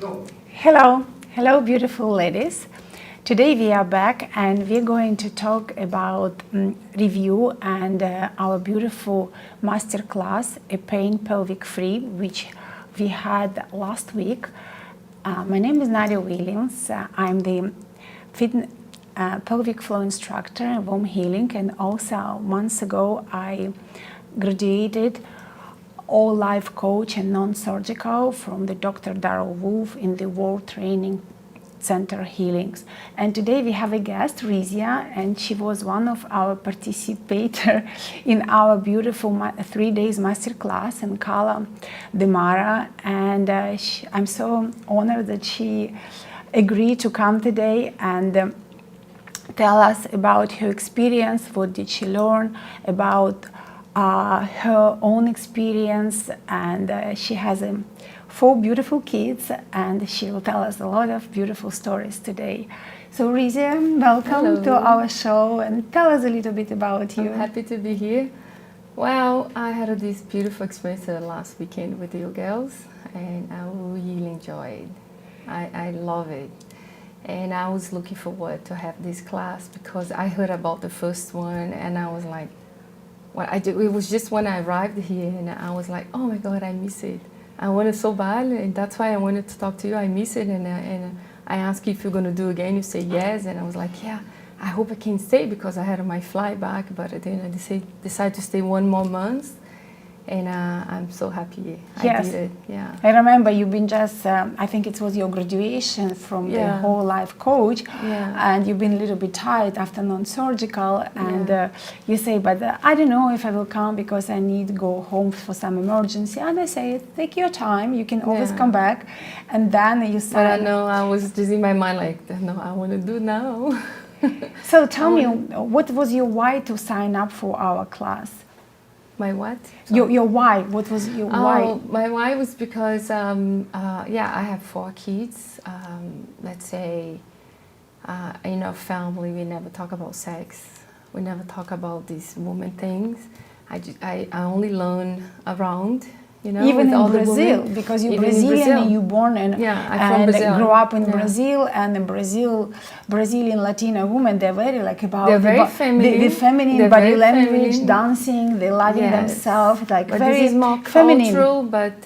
Hello, beautiful ladies. Today we are back and we're going to talk about review and our beautiful master class, a pain pelvic free, which we had last week. My name is Nadia Williams. I'm the pelvic flow instructor in womb healing, and also months ago I graduated all life coach and non-surgical from the Dr. Darrell Wolf in the World Training Center Healings. And today we have a guest, Rizia, and she was one of our participators in our beautiful 3 days masterclass in Cala de Mara. And I'm so honored that she agreed to come today and tell us about her experience, what did she learn about her own experience, and she has 4 beautiful kids, and she will tell us a lot of beautiful stories today. So Rizia, welcome Hello. to our show, and tell us a little bit about you. I'm happy to be here. Well, I had this beautiful experience last weekend with you girls, and I really enjoyed it. I love it. And I was looking forward to have this class because I heard about the first one, and I was like, it was just when I arrived here, and I was like, oh my God, I miss it. I wanted so bad, and that's why I wanted to talk to you. I miss it, and I asked you if you're going to do it again. You say yes, and I was like, yeah, I hope I can stay because I had my flight back, but then I decided to stay 1 more month, and I'm so happy I did it. Yeah. I remember you've been just, I think it was your graduation from the whole life coach, and you've been a little bit tired after non-surgical, and you say, but I don't know if I will come because I need to go home for some emergency. And I say, take your time, you can always come back. And then you said... But I know, I was just in my mind like, no, I want to do now. So tell me, what was your why to sign up for our class? My what? Your why. What was your why? My why was because, I have 4 kids. Let's say, in our family, we never talk about sex. We never talk about these woman things. I only learn around, you know. Even in all Brazil, because you're Brazilian and you're born and grew up in Brazil, and in Brazilian Latina women, they're very like about very feminine, the feminine body language, feminine. Dancing, they loving themselves, like but very this is more feminine. Cultural, but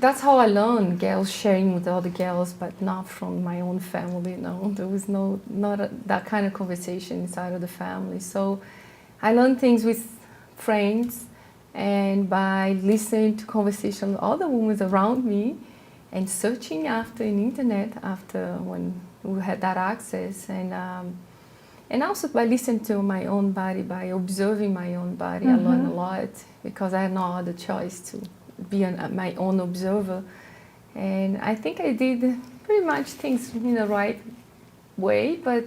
that's how I learned, girls sharing with other girls, but not from my own family. No, there was that kind of conversation inside of the family. So I learned things with friends, and by listening to conversation with other women around me, and searching after in internet after when we had that access, and also by listening to my own body, by observing my own body, I learned a lot because I had no other choice to be my own observer. And I think I did pretty much things in the right way, but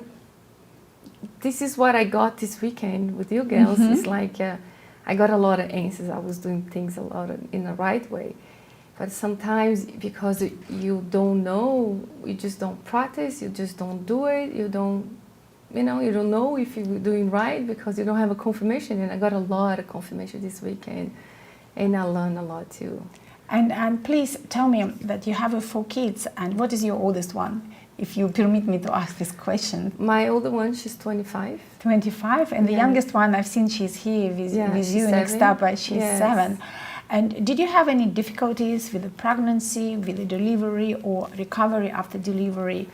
this is what I got this weekend with you girls. It's like I got a lot of answers. I was doing things in the right way. But sometimes because you don't know, you just don't practice, you just don't do it, you don't know if you're doing right because you don't have a confirmation. And I got a lot of confirmation this weekend, and I learned a lot too. And please tell me that you have 4 kids, and what is your oldest one? If you permit me to ask this question. My older one, she's 25. 25, and the youngest one, I've seen she's here with you in Ixtapa, she's 7. And did you have any difficulties with the pregnancy, with the delivery, or recovery after delivery?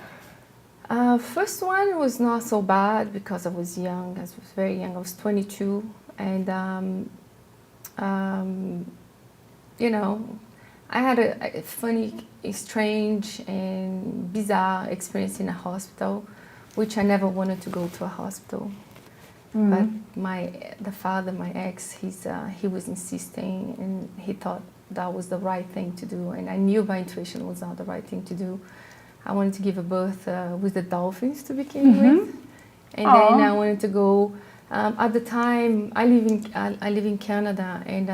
First one was not so bad because I was young. I was very young. I was 22, and I had a funny, strange, and bizarre experience in a hospital, which I never wanted to go to a hospital. But the father, my ex, he was insisting, and he thought that was the right thing to do. And I knew my intuition was not the right thing to do. I wanted to give a birth with the dolphins to begin with, and then I wanted to go. At the time, I live in Canada, and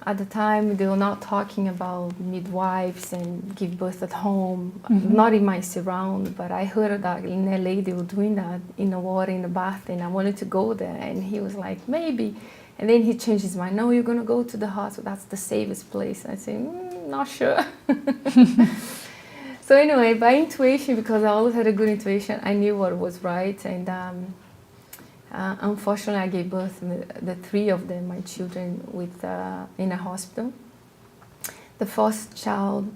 at the time they were not talking about midwives and give birth at home, not in my surround, but I heard that in LA they were doing that in the water, in the bath, and I wanted to go there, and he was like, maybe. And then he changed his mind, no, you're gonna go to the hospital, that's the safest place. I said, not sure. So anyway, by intuition, because I always had a good intuition, I knew what was right. And unfortunately, I gave birth to the three of them, my children, in a hospital. The first child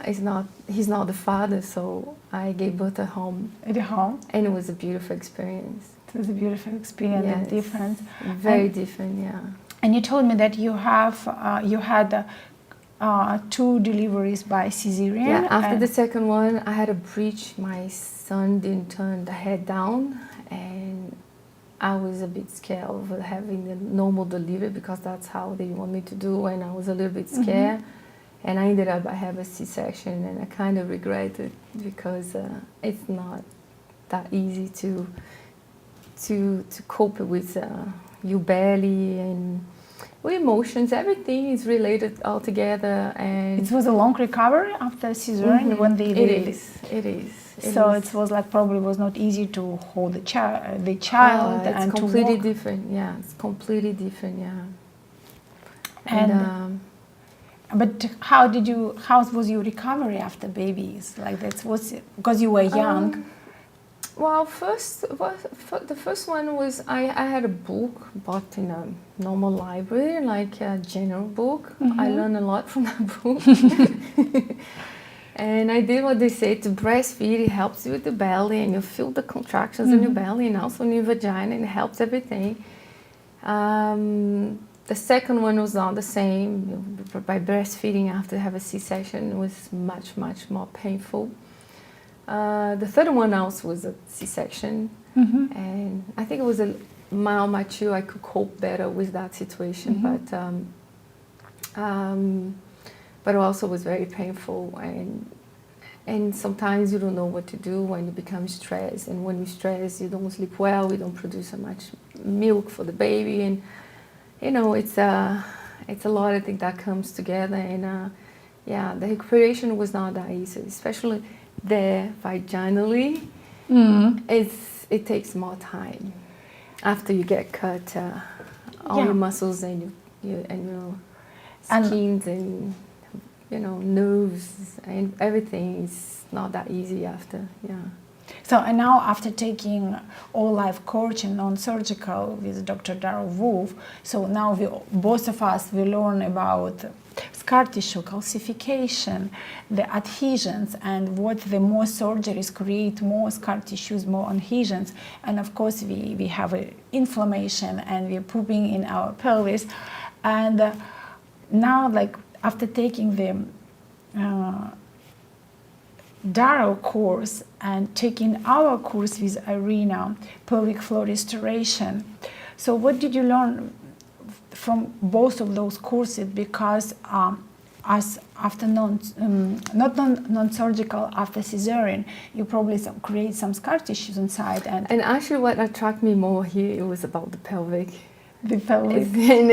he's not the father, so I gave birth at home. At home? And it was a beautiful experience. It was a beautiful experience, Yes. and different. Very different, yeah. And you told me that you had 2 deliveries by cesarean. Yeah, after the second one, I had a breech. My son didn't turn the head down, and I was a bit scared of having the normal delivery because that's how they want me to do, and I was a little bit scared. And I ended up, I have a C-section, and I kind of regret it because it's not that easy to cope with your belly and with emotions. Everything is related all together. And it was a long recovery after cesarean when they did it. It is. So it was like probably was not easy to hold the child It's and completely to walk. different. Yeah, it's completely different. Yeah. And but how was your recovery after babies? Like that was because you were young. Well, the first one was I had a book bought in a normal library, like a general book. I learned a lot from that book. And I did what they say to breastfeed. It helps you with the belly, and you feel the contractions in your belly and also in your vagina, and it helps everything. The second one was not the same. By breastfeeding after have a C-section, it was much, much more painful. The third one also was a C-section, and I think it was a mild mature. I could cope better with that situation, but it also was very painful, and sometimes you don't know what to do when you become stressed, and when you stress, you don't sleep well, you don't produce so much milk for the baby, and you know it's a lot of things that comes together, and yeah, the recuperation was not that easy, especially there vaginally. It takes more time after you get cut. All your muscles and your skins and nerves and everything is not that easy after. Yeah. So and now after taking all life coach and non-surgical with Dr. Darryl Wolf, so now both of us we learn about scar tissue calcification, the adhesions, and what the more surgeries create more scar tissues, more adhesions, and of course we have inflammation and we're pooping in our pelvis, and now like after taking the Darryl course and taking our course with Irina, pelvic floor restoration. So what did you learn from both of those courses? Because as after not non-surgical, after cesarean, you probably create some scar tissues inside. And actually what attracted me more here, it was about the pelvic. The pelvic. And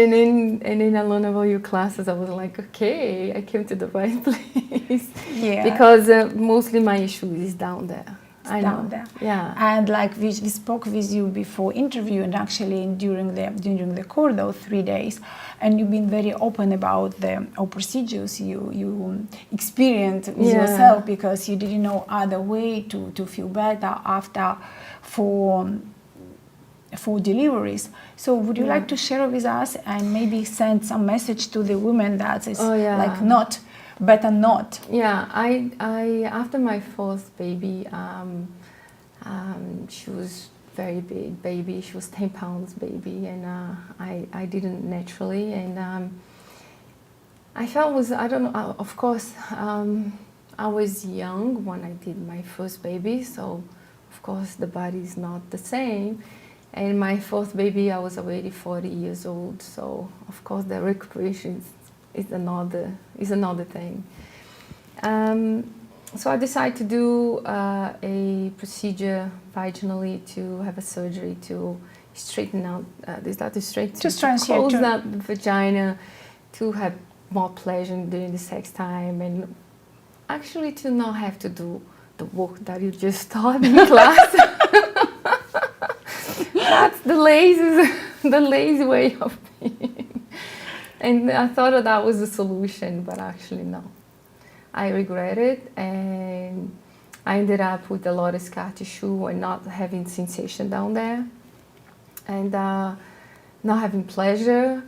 then I learned about your classes. I was like, okay, I came to the right place. Yeah. Because mostly my issue is down there. Down there. Yeah. And like we spoke with you before interview, and actually during the course, those 3 days, and you've been very open about the procedures you experienced with yourself, because you didn't know other way to feel better after for deliveries. So would you like to share with us and maybe send some message to the women that is like not better not? Yeah, I after my fourth baby, she was very big baby. She was 10 pounds baby, and I didn't naturally, and I felt I don't know. Of course, I was young when I did my first baby, so of course the body is not the same. And my fourth baby, I was already 40 years old, so of course the recuperation is another thing. So I decided to do a procedure vaginally to have a surgery to straighten out, to close up the vagina, to have more pleasure during the sex time, and actually to not have to do the work that you just taught in class. That's the lazy way of being. And I thought that was the solution, but actually no. I regret it, and I ended up with a lot of scar tissue and not having sensation down there, and not having pleasure.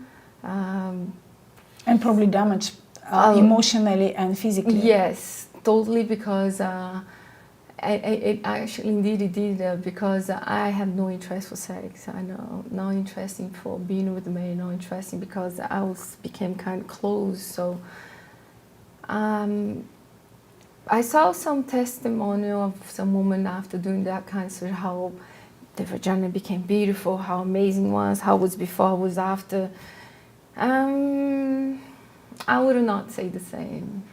And probably damage emotionally and physically. Yes, totally, because it actually indeed it did, because I have no interest for sex. I know no interest in for being with men, no interest in, because became kind of closed. So I saw some testimonial of some woman after doing that kind of surgery, how the vagina became beautiful, how amazing it was, how it was before, it was after. I would not say the same.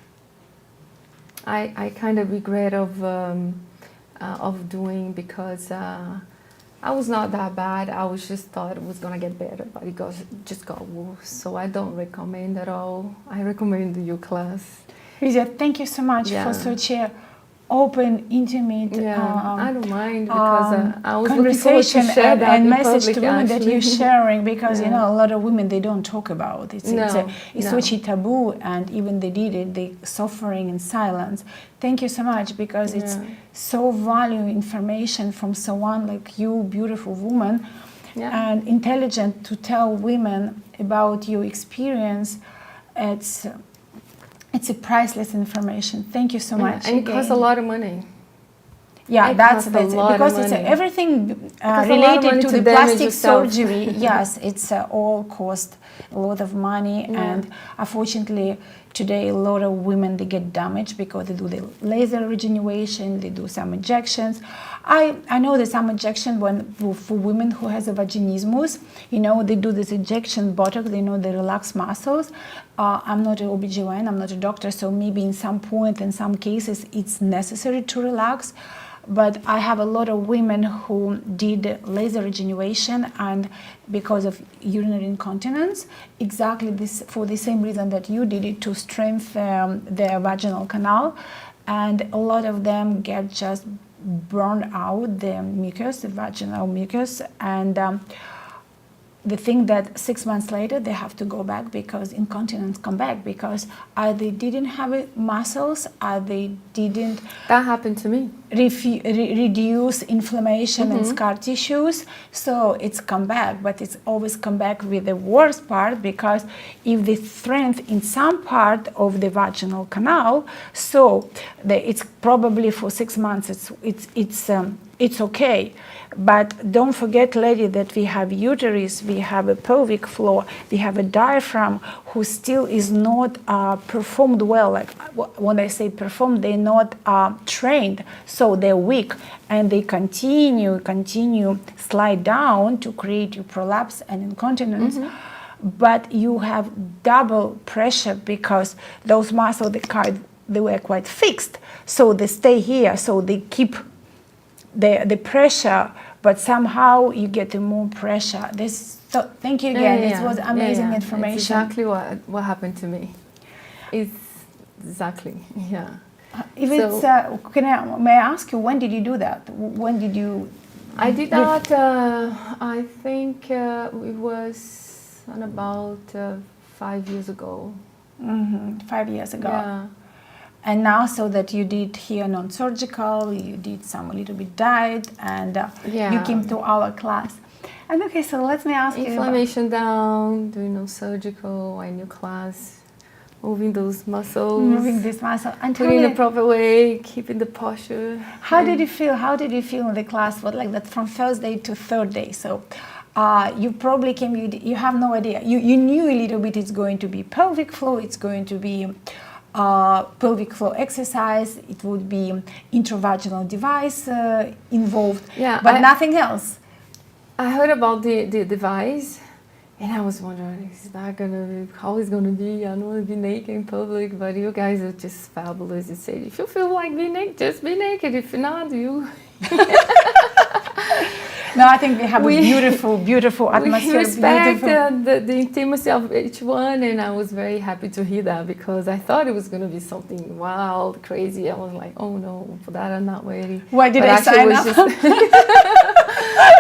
I kind of regret of doing, because I was not that bad. I was just thought it was gonna get better, but it just got worse. So I don't recommend at all. I recommend your class. Rizia, thank you so much for such a open, intimate I don't mind, because I was conversation looking forward to share that and in message public, to women that you're sharing, because you know a lot of women, they don't talk about it. It's such a taboo, and even they did it, they suffering in silence. Thank you so much, because it's so valuable information from someone like you, beautiful woman, and intelligent, to tell women about your experience. It's a priceless information. Thank you so much. And it costs a lot of money. Yeah, that's because it's everything related to the plastic surgery. Yes, it's all cost a lot of money, and unfortunately today a lot of women, they get damaged because they do the laser regeneration, they do some injections. I know there's some injection for women who has a vaginismus, you know, they do this injection Botox, they know they relax muscles. I'm not an OBGYN, I'm not a doctor, so maybe in some point, in some cases, it's necessary to relax. But I have a lot of women who did laser regeneration, and because of urinary incontinence, exactly this, for the same reason that you did it, to strengthen their vaginal canal. And a lot of them get just burned out the mucus, the vaginal mucus, and they think that 6 months later they have to go back because incontinence come back, because they didn't have muscles, they didn't. That happened to me. Reduce inflammation and scar tissues, so it's come back, but it's always come back with the worst part, because if the strength in some part of the vaginal canal, so it's probably for 6 months it's okay. But don't forget, lady, that we have uterus, we have a pelvic floor, we have a diaphragm who still is not performed well. Like when I say performed, they're not trained, so they're weak, and they continue slide down to create you prolapse and incontinence. But you have double pressure, because those muscles, they were quite fixed, so they stay here, so they keep the pressure, but somehow you get more pressure. Thank you again. It was amazing information. It's exactly what happened to me. It's exactly, may I ask you, when did you do that? When did you? I did that. I think it was about 5 years ago. 5 years ago. Yeah. And now, so that you did here non-surgical, you did some a little bit diet, and you came to our class. And okay, so let me ask you. Inflammation down, doing non-surgical, I knew class, moving those muscles. Moving this muscle. And putting in the proper way, keeping the posture. How did you feel? How did you feel in the class? What, like that, from first day to third day? So you probably came, you have no idea. You knew a little bit it's going to be pelvic floor, it's going to be pelvic floor exercise, it would be intravaginal device involved, but nothing else. I heard about the device, and I was wondering, is that how it's gonna be? I don't want to be naked in public, but you guys are just fabulous. You say, if you feel like being naked, just be naked. If not, you. No, I think we have a beautiful atmosphere. We respect beautiful. the intimacy of each one, and I was very happy to hear that because I thought it was going to be something wild, crazy. I was like, oh no, for that I'm not ready. Why did I sign up?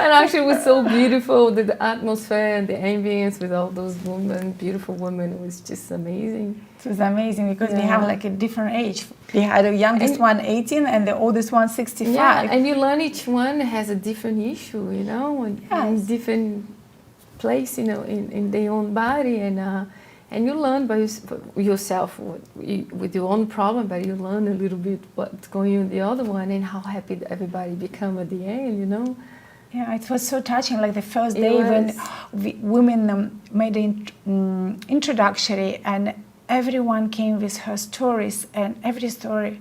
And actually it was so beautiful, the atmosphere and the ambience with all those women, beautiful women, was just amazing. It was amazing because we have like a different age. We had the youngest one 18 and the oldest one 65. Yeah, and you learn each one has a different issue, you know, and different place, you know, in their own body, and you learn by yourself with your own problem, but you learn a little bit what's going on in the other one and how happy everybody become at the end, you know. Yeah, it was so touching. Like the first day when women made the introductory, and everyone came with her stories, and every story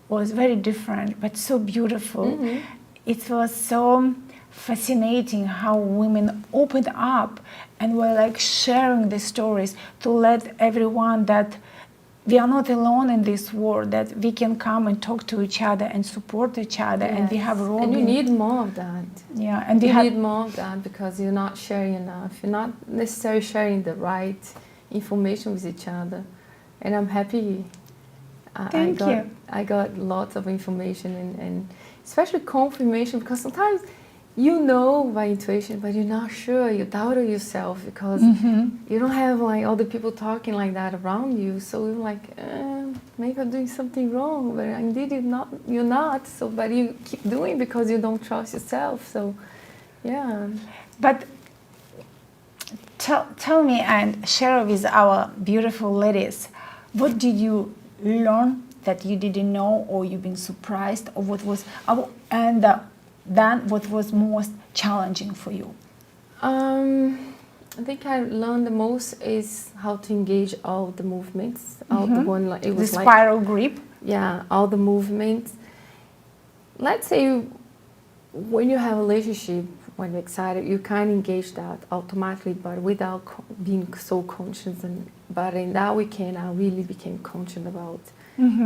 was very different, but so beautiful. Mm-hmm. It was so fascinating how women opened up and were like sharing the stories to let everyone that we are not alone in this world, that we can come and talk to each other and support each other. Yes. And we have Robin. And you need more of that. Yeah, and you need more of that because you're not sharing enough. You're not necessarily sharing the right information with each other. And I'm happy. I got lots of information and especially confirmation, because sometimes you know by intuition, but you're not sure. You doubt yourself because you don't have like other people talking like that around you. So you're like, maybe I'm doing something wrong, but indeed you're not. So, but you keep doing because you don't trust yourself. So, yeah. But tell me and share with our beautiful ladies, what did you learn that you didn't know, or you've been surprised, or what was then what was most challenging for you? I think I learned the most is how to engage all the movements. All the one, like, it was the spiral grip. Yeah, all the movements. Let's say when you have a relationship, when you're excited, you can engage that automatically, but without being so conscious. But in that weekend, I really became conscious about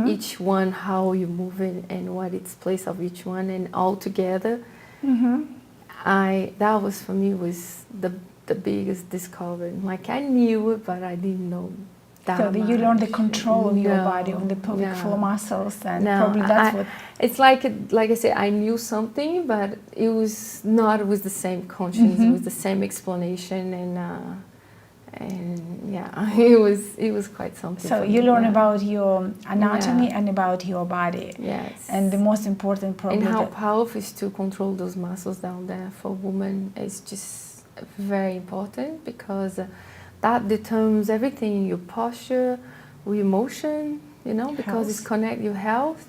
each one, how you move it, and what its place of each one, and all together. That was for me was the biggest discovery. Like I knew it, but I didn't know that so much. You learned the control of your body, of the pelvic floor muscles, and probably that's what. It's like I said, I knew something, but it was not with the same conscience, it was the same explanation, and yeah, it was quite something. So you learn about your anatomy and about your body. Yes. And the most important problem. And how powerful is to control those muscles down there for women is just very important, because that determines everything, your posture, your emotion, you know, because it's connect your health,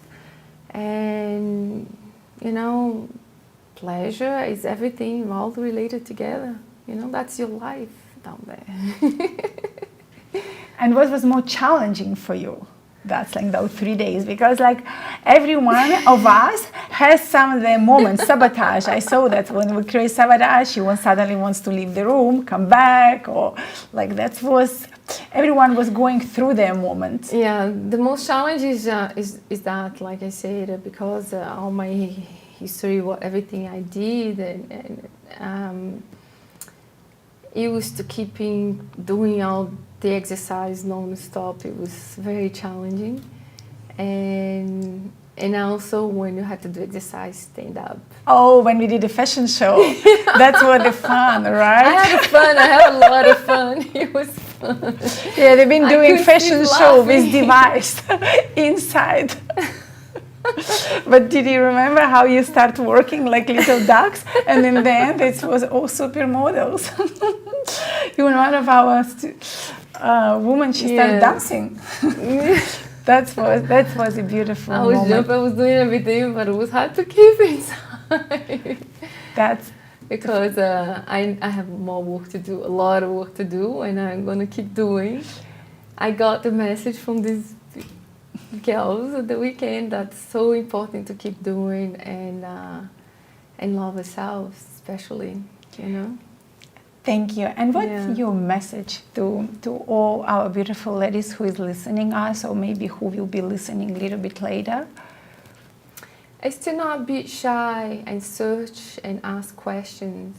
and you know, pleasure is everything all related together. You know, that's your life down there. And what was more challenging for you? That's like those 3 days, because like every one of us has some of the moments, sabotage. I saw that when we create sabotage, she suddenly wants to leave the room, come back, or like everyone was going through their moments. Yeah, the most challenge is that, like I said, because all my history, everything I did, and it was to keeping doing all the exercise non-stop. It was very challenging, and also when you had to do exercise, stand up. Oh, when we did the fashion show, that's what the fun, right? I had a lot of fun. It was fun. Yeah, they've been doing fashion show with device inside. But did you remember how you start working like little ducks, and in the end it was all supermodels? Even one of our women, she started dancing. That was a beautiful moment. I was doing everything, but it was hard to keep inside. That's because I have more work to do, a lot of work to do, and I'm gonna keep doing. I got the message from these girls at the weekend that's so important to keep doing, and love ourselves, especially, you know. Thank you. And what's your message to all our beautiful ladies who is listening us, or maybe who will be listening a little bit later? is to not be shy and search and ask questions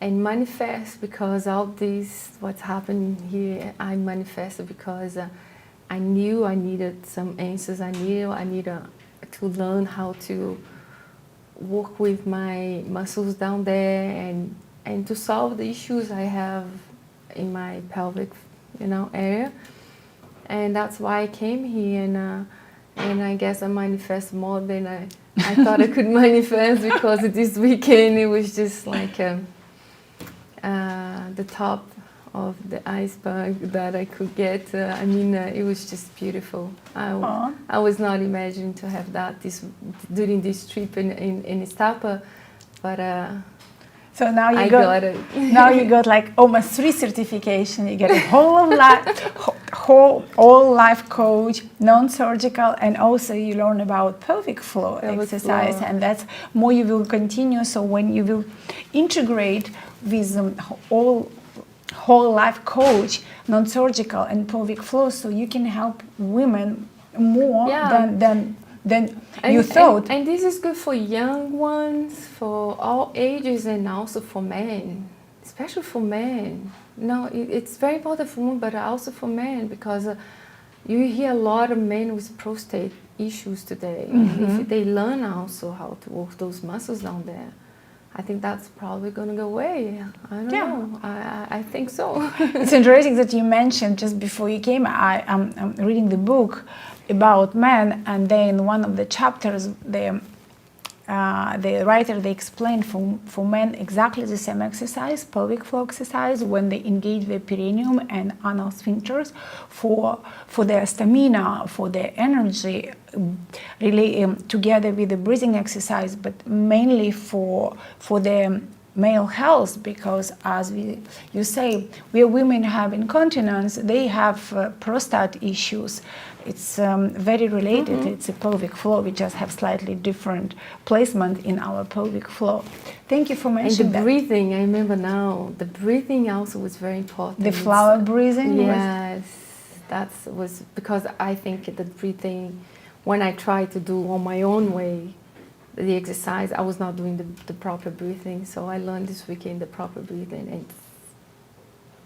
and manifest, because all this, what's happening here, I manifested because I knew I needed some answers. I needed to learn how to work with my muscles down there and to solve the issues I have in my pelvic, area. And that's why I came here, and I guess I manifest more than I thought I could manifest, because this weekend it was just like the top of the iceberg that I could get. It was just beautiful. I was not imagining to have that during this trip in Ixtapa, but so now I got it. Now you got like almost 3 certification. You get a whole life coach, non-surgical, and also you learn about pelvic floor exercise, and that's more you will continue. So when you will integrate with whole life coach, non-surgical, and pelvic floor, so you can help women more than you thought. And this is good for young ones, for all ages, and also for men, especially for men. It's very important for women, but also for men, because you hear a lot of men with prostate issues today. Mm-hmm. And if they learn also how to work those muscles down there, I think that's probably going to go away. I don't know. I think so. It's interesting that you mentioned just before you came, I'm reading the book about men, and then one of the chapters, the writer, they explained for men exactly the same exercise, pelvic floor exercise, when they engage the perineum and anal sphincters for their stamina, for their energy, really together with the breathing exercise, but mainly for their male health, because as you say, where women have incontinence, they have prostate issues. It's very related. Mm-hmm. It's a pelvic floor. We just have slightly different placement in our pelvic floor. Thank you for mentioning that. And the breathing, I remember now, the breathing also was very important. The flower breathing? Yes, that was because I think the breathing, when I tried to do on my own way, the exercise, I was not doing the proper breathing. So I learned this weekend the proper breathing, and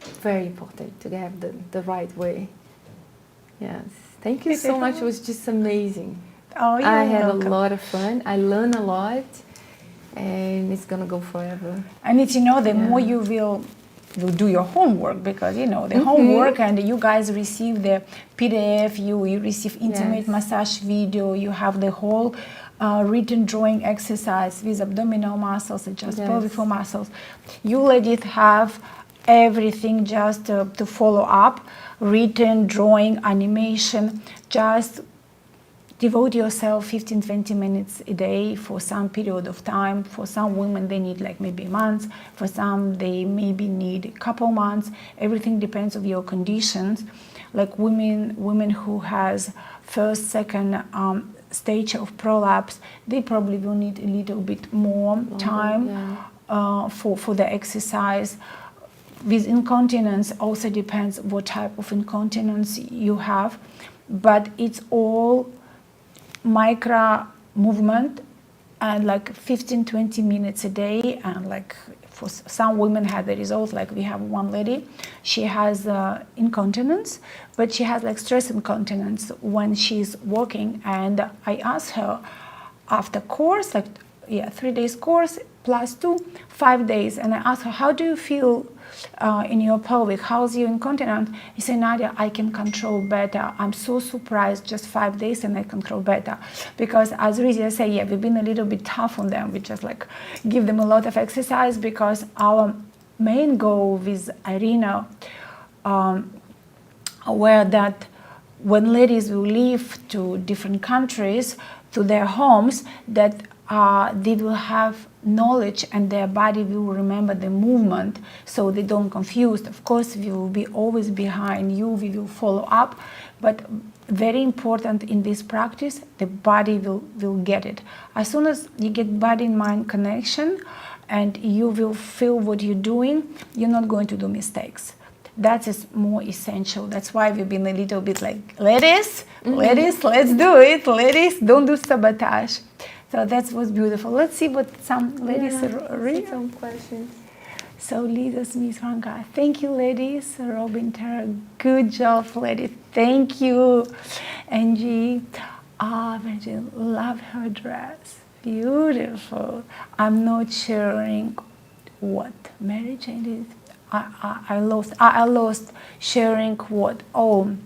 it's very important to have the right way. Yes. Thank you so much. It was just amazing. Oh, you're I had welcome. a lot of fun. I learned a lot, and it's gonna go forever. And it's, the more you will do your homework, because the homework, and you guys receive the PDF, you receive intimate massage video, you have the whole written drawing exercise with abdominal muscles and just pelvic floor muscles. You let it have everything just to follow up, written, drawing, animation. Just devote yourself 15-20 minutes a day for some period of time. For some women, they need like maybe months. For some, they maybe need a couple months. Everything depends on your conditions. Like women who has first, second stage of prolapse, they probably will need a little bit more time for the exercise. With incontinence, also depends what type of incontinence you have, but it's all micro movement, and like 15-20 minutes a day. And like for some women had the results, like we have one lady, she has incontinence, but she has like stress incontinence when she's walking. And I asked her after course, 3 days course plus 5 days, and I asked her, how do you feel in your pelvic? How's your incontinence? He said, Nadia, I can control better. I'm so surprised, just 5 days and I control better. Because as Rizia said, we've been a little bit tough on them. We just like give them a lot of exercise, because our main goal with Irina were that when ladies will leave to different countries, to their homes, that they will have knowledge and their body will remember the movement, so they don't confuse. Of course, we will be always behind you, we will follow up, but very important in this practice, the body will get it. As soon as you get body and mind connection and you will feel what you're doing, you're not going to do mistakes. That is more essential. That's why we've been a little bit like, ladies, let's do it. Ladies, don't do sabotage. So that was beautiful. Let's see what some ladies read. Some questions. So Lisa Smith Ranka, thank you ladies. Robin Tara, good job ladies. Thank you. Angie, Virgin, love her dress. Beautiful. I'm not sharing what marriage I did. I lost sharing what. Oh,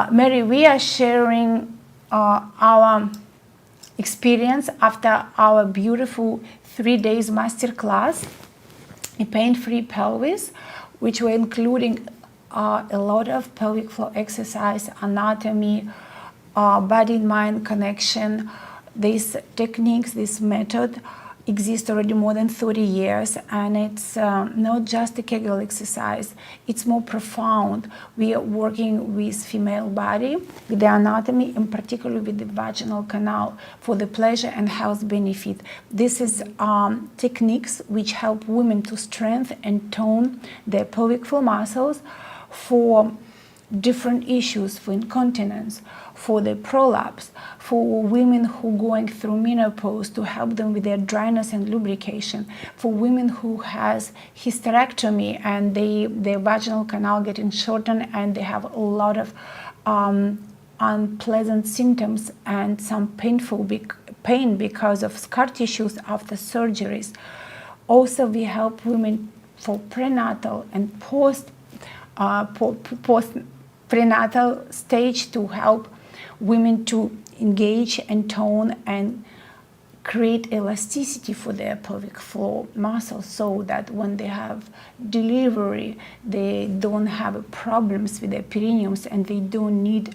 Mary, we are sharing our experience after our beautiful 3 days master class, a pain-free pelvis, which were including a lot of pelvic floor exercise, anatomy, body-mind connection. These techniques, this method exists already more than 30 years, and it's not just a Kegel exercise, it's more profound. We are working with female body, with the anatomy, and particularly with the vaginal canal for the pleasure and health benefit. This is techniques which help women to strengthen and tone their pelvic floor muscles for different issues, for incontinence, for the prolapse, for women who are going through menopause, to help them with their dryness and lubrication, for women who has hysterectomy and their vaginal canal getting shortened and they have a lot of unpleasant symptoms and some pain because of scar tissues after surgeries. Also, we help women for prenatal and post prenatal stage, to help women to engage and tone and create elasticity for their pelvic floor muscles, so that when they have delivery, they don't have problems with their perineums and they don't need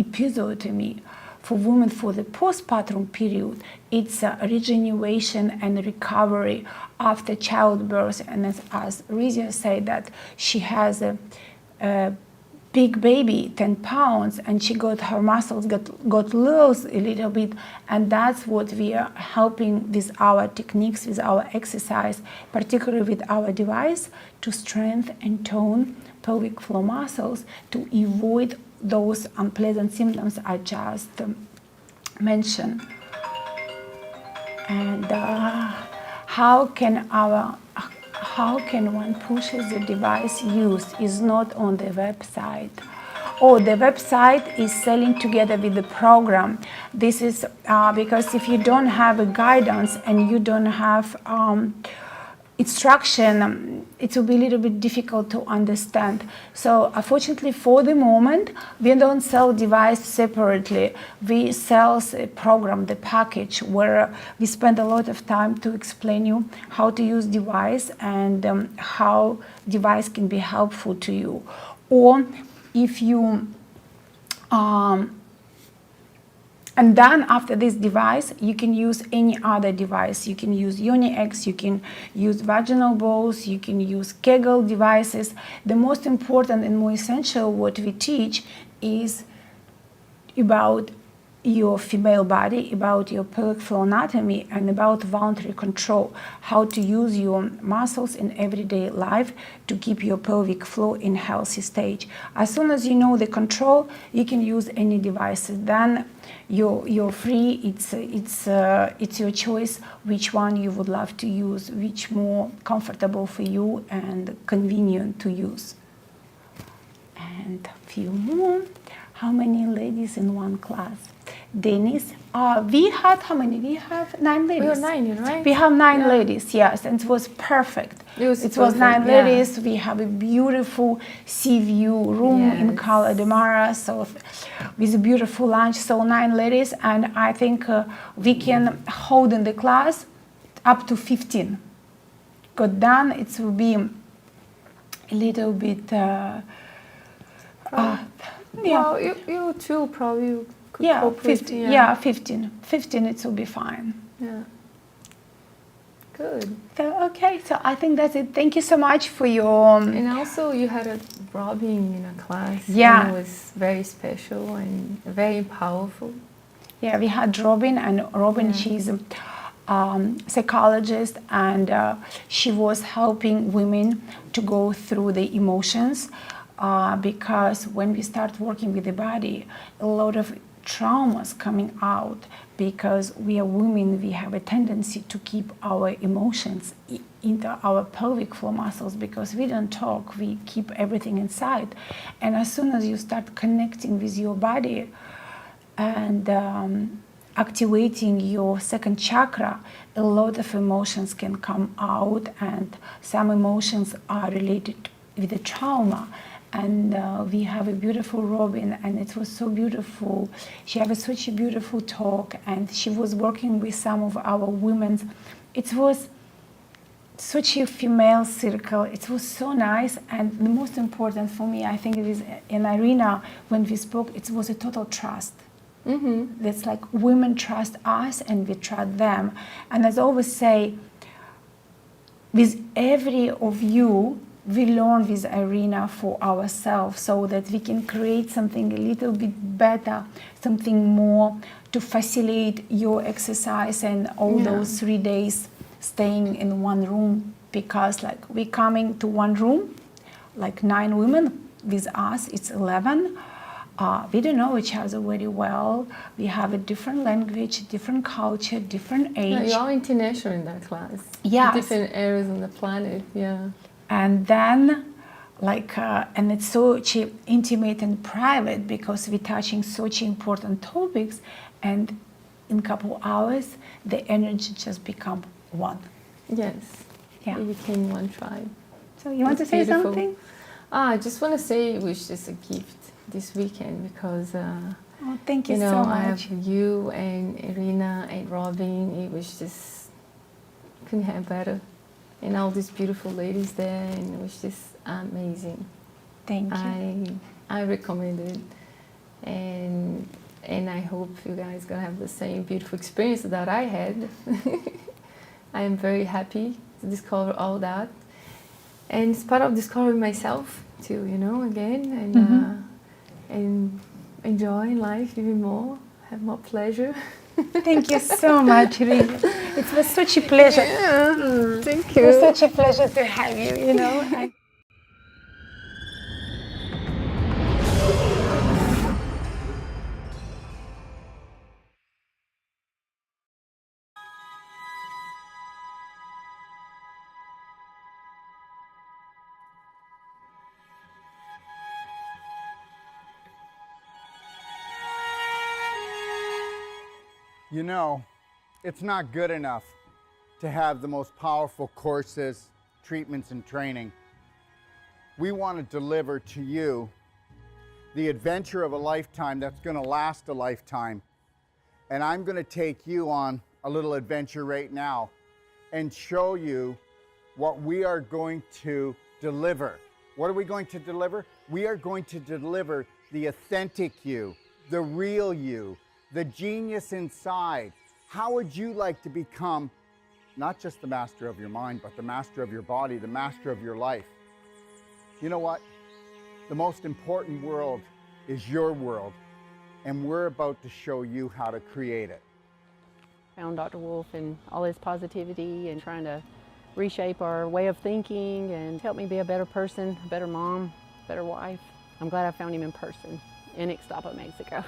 episiotomy. For women for the postpartum period, it's a regeneration and recovery after childbirth. And as Rizia said, that she has a big baby, 10 pounds, and she got her muscles got loose a little bit, and that's what we are helping with our techniques, with our exercise, particularly with our device, to strengthen and tone pelvic floor muscles to avoid those unpleasant symptoms I just mentioned. And how can one pushes the device used is not on the website. Oh, the website is selling together with the program. This is because if you don't have a guidance and you don't have instruction, it will be a little bit difficult to understand. So unfortunately, for the moment, we don't sell device separately. We sell a program, the package, where we spend a lot of time to explain you how to use device and how device can be helpful to you. Or if you and then after this device, you can use any other device. You can use Uni-X, you can use vaginal balls, you can use Kegel devices. The most important and more essential what we teach is about your female body, about your pelvic floor anatomy, and about voluntary control, how to use your muscles in everyday life to keep your pelvic floor in healthy stage. As soon as you know the control, you can use any devices. Then you're free. It's your choice which one you would love to use, which more comfortable for you and convenient to use. And a few more. How many ladies in one class? Dennis, we had how many? We have 9 ladies. We have 9, right? We have 9 ladies, yes, and it was perfect. It was 9 ladies. We have a beautiful sea view room in Cala de Mara, so with a beautiful lunch. So 9 ladies, and I think we can hold in the class up to 15. Got done. It will be a little bit. Well, you too probably could cope 15. With, yeah, 15. 15, it will be fine. Yeah. Good. So, okay, so I think that's it. Thank you so much for your... And also you had a Robin in a class. Yeah. And it was very special and very powerful. Yeah, we had Robin, and Robin, she's a psychologist, and she was helping women to go through the emotions. Because when we start working with the body, a lot of traumas coming out, because we are women, we have a tendency to keep our emotions into our pelvic floor muscles, because we don't talk, we keep everything inside. And as soon as you start connecting with your body and activating your second chakra, a lot of emotions can come out, and some emotions are related with the trauma. And we have a beautiful Robin, and it was so beautiful. She had such a beautiful talk, and she was working with some of our women. It was such a female circle. It was so nice, and the most important for me, I think it is in Irina, when we spoke, it was a total trust. It's like women trust us and we trust them. And as I always say, with every of you, we learn with Irina for ourselves, so that we can create something a little bit better, something more to facilitate your exercise and all those 3 days staying in one room. Because like we coming to one room, like 9 women, with us it's 11. We don't know each other very well. We have a different language, different culture, different age. Yeah, you're all international in that class. Yes. Different areas on the planet, yeah. And then, like, and it's so intimate and private, because we're touching such important topics, and in a couple hours, the energy just become one. Yes. Yeah. We became one tribe. So you want to say beautiful. something? I just want to say it was just a gift this weekend, because Oh, thank you, so I much. have you and Irina and Robin. It was just, couldn't have better. And all these beautiful ladies there, and it was just amazing. Thank you. I recommend it, and I hope you guys gonna have the same beautiful experience that I had. I am very happy to discover all that, and it's part of discovering myself too. Again, and enjoying life even more, have more pleasure. Thank you so much, Rizia. It was such a pleasure. Yeah, thank you. It was such a pleasure to have you, You know, it's not good enough to have the most powerful courses, treatments, and training. We want to deliver to you the adventure of a lifetime that's going to last a lifetime. And I'm going to take you on a little adventure right now and show you what we are going to deliver. What are we going to deliver? We are going to deliver the authentic you, the real you, the genius inside. How would you like to become not just the master of your mind, but the master of your body, the master of your life? You know what? The most important world is your world, and we're about to show you how to create it. Found Dr. Wolf and all his positivity and trying to reshape our way of thinking and help me be a better person, a better mom, better wife. I'm glad I found him in person in Ixtapa, Mexico.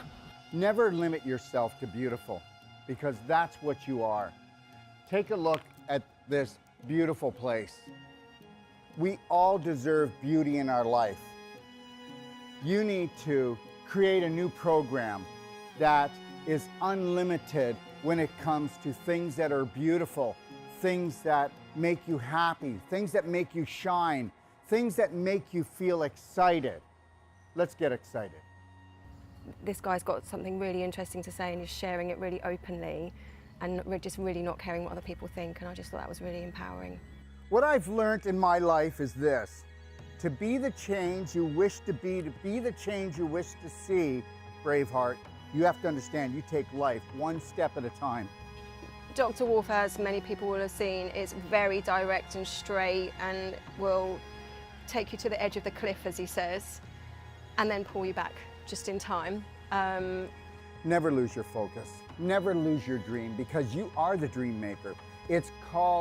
Never limit yourself to beautiful, because that's what you are. Take a look at this beautiful place. We all deserve beauty in our life. You need to create a new program that is unlimited when it comes to things that are beautiful, things that make you happy, things that make you shine, things that make you feel excited. Let's get excited. This guy's got something really interesting to say and he's sharing it really openly and we're just really not caring what other people think, and I just thought that was really empowering. What I've learned in my life is this: to be the change you wish to be the change you wish to see, Braveheart, you have to understand you take life one step at a time. Dr. Wolf, as many people will have seen, is very direct and straight and will take you to the edge of the cliff, as he says, and then pull you back just in time. Never lose your focus. Never lose your dream, because you are the dream maker. It's called